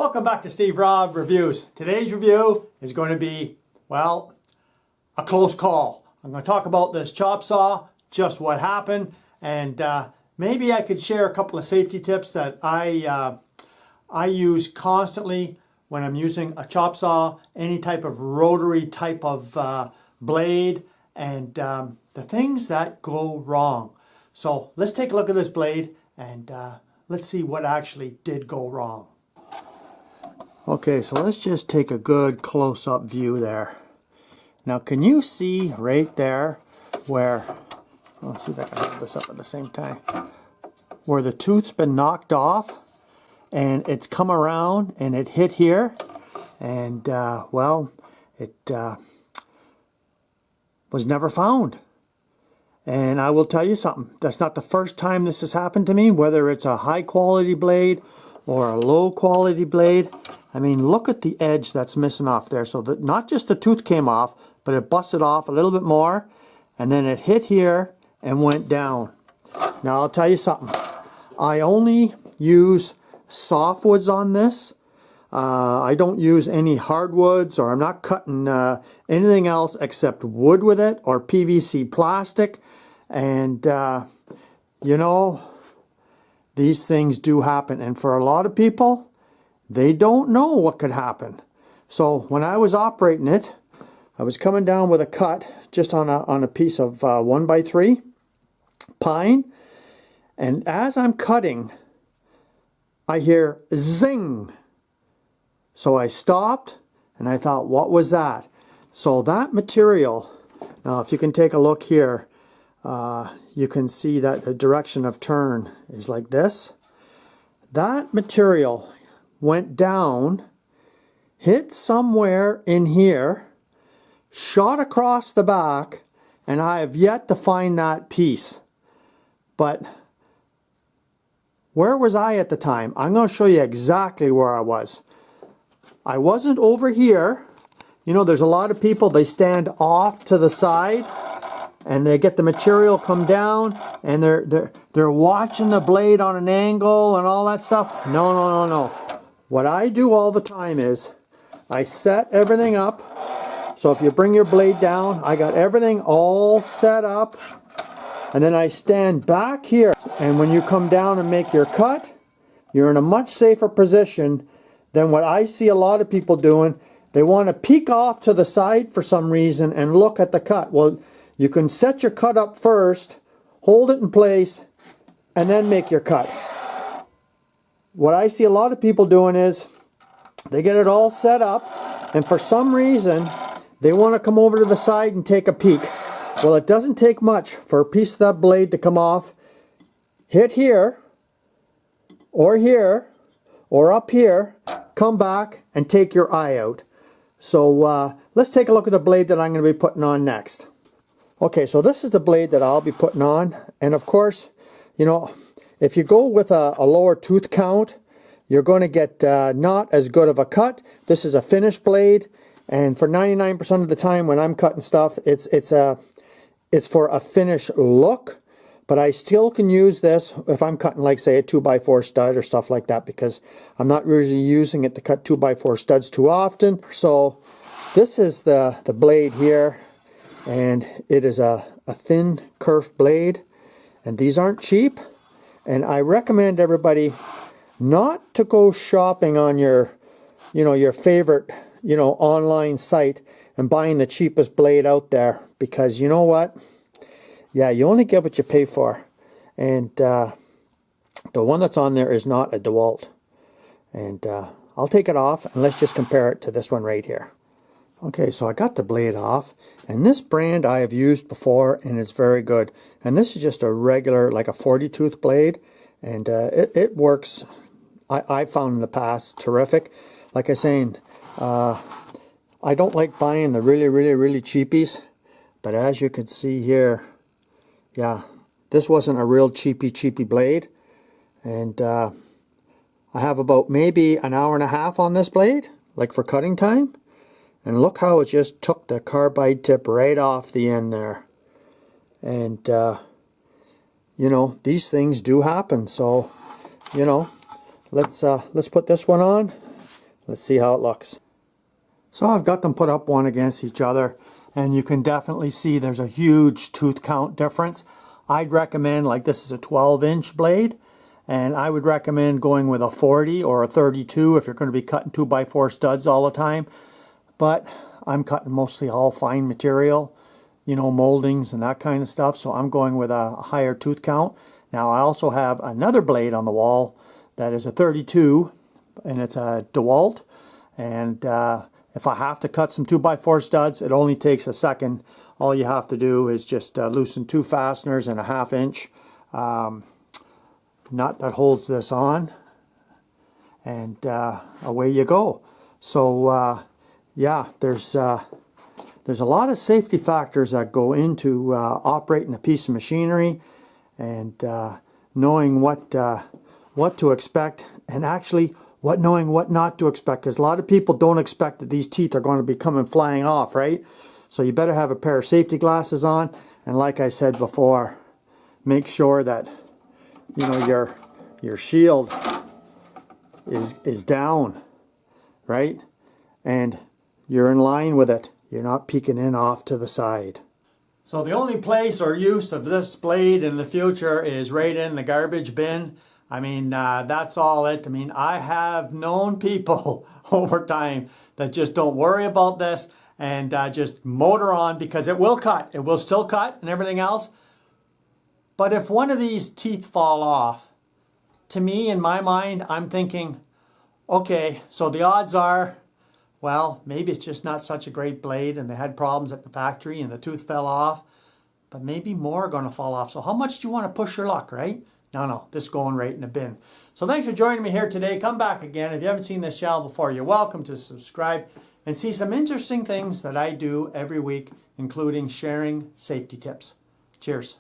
Welcome back to Steve Robb Reviews. Today's review is going to be, well, a close call. I'm going to talk about this chop saw, just what happened, and maybe I could share a couple of safety tips that I use constantly when I'm using a chop saw, any type of rotary type of blade, and the things that go wrong. So let's take a look at this blade and let's see what actually did go wrong. Okay, so let's just take a good close-up view there. Now, can you see right there where, let's see if I can hold this up at the same time, where the tooth's been knocked off and it's come around and it hit here, and well, it was never found. And I will tell you something, that's not the first time this has happened to me, whether it's a high quality blade or a low quality blade. I mean, look at the edge that's missing off there. So that not just the tooth came off, but it busted off a little bit more, and then it hit here and went down. Now I'll tell you something, I only use softwoods on this. I don't use any hardwoods, or I'm not cutting anything else except wood with it, or PVC plastic. And you know, these things do happen, and for a lot of people, they don't know what could happen. So when I was operating it, I was coming down with a cut just on a piece of 1x3 pine, and as I'm cutting, I hear zing. So I stopped and I thought, what was that? So that material, now if you can take a look here, you can see that the direction of turn is like this. That material went down, hit somewhere in here, shot across the back, and I have yet to find that piece. But where was I at the time? I'm going to show you exactly where I was. I wasn't over here. You know, there's a lot of people, they stand off to the side and they get the material come down and they're watching the blade on an angle and all that stuff. No, no, no, no. What I do all the time is I set everything up. So if you bring your blade down, I got everything all set up, and then I stand back here, and when you come down and make your cut, you're in a much safer position than what I see a lot of people doing. They want to peek off to the side for some reason and look at the cut. Well, you can set your cut up first, hold it in place, and then make your cut. What I see a lot of people doing is they get it all set up, and for some reason they want to come over to the side and take a peek. Well, it doesn't take much for a piece of that blade to come off, hit here, or up here, come back and take your eye out. So let's take a look at the blade that I'm going to be putting on next. Okay, so this is the blade that I'll be putting on, and of course, you know, if you go with a lower tooth count, you're going to get not as good of a cut. This is a finished blade, and for 99% of the time when I'm cutting stuff, it's for a finish look. But I still can use this if I'm cutting, like, say, a 2x4 stud or stuff like that, because I'm not really using it to cut 2x4 studs too often. So this is the blade here, and it is a thin kerf blade, and these aren't cheap. And I recommend everybody not to go shopping on your favorite, online site and buying the cheapest blade out there, because you know what? Yeah, you only get what you pay for. And the one that's on there is not a DeWalt. And I'll take it off and let's just compare it to this one right here. Okay, so I got the blade off, and this brand I have used before and it's very good. And this is just a regular, like a 40 tooth blade, and it works, I found in the past, terrific. Like I was saying, I don't like buying the really cheapies, but as you can see here, yeah, this wasn't a real cheapy blade. And I have about maybe an hour and a half on this blade, like for cutting time. And look how it just took the carbide tip right off the end there. And you know, these things do happen. So, you know, let's put this one on Let's see how it looks. So I've got them put up one against each other, and you can definitely see there's a huge tooth count difference. I'd recommend, like this is a 12-inch blade, and I would recommend going with a 40 or a 32 if you're going to be cutting 2x4 studs all the time. But I'm cutting mostly all fine material, you know, moldings and that kind of stuff, so I'm going with a higher tooth count. Now I also have another blade on the wall that is a 32, and it's a DeWalt, and if I have to cut some 2x4 studs, it only takes a second. All you have to do is just loosen 2 fasteners and a 1/2 inch nut that holds this on, and away you go. So yeah, there's a lot of safety factors that go into operating a piece of machinery, and knowing what to expect, and actually knowing what not to expect, because a lot of people don't expect that these teeth are going to be coming flying off, right? So you better have a pair of safety glasses on, and like I said before, make sure that, you know, your shield is down, right? And you're in line with it. You're not peeking in off to the side. So the only place or use of this blade in the future is right in the garbage bin. I mean, that's all it. I mean, I have known people over time that just don't worry about this and just motor on, because it will cut. It will still cut and everything else. But if one of these teeth fall off, to me, in my mind, I'm thinking, okay, so the odds are, well, maybe it's just not such a great blade and they had problems at the factory and the tooth fell off, but maybe more are going to fall off. So how much do you want to push your luck, right? No, this is going right in the bin. So thanks for joining me here today. Come back again. If you haven't seen this channel before, you're welcome to subscribe and see some interesting things that I do every week, including sharing safety tips. Cheers.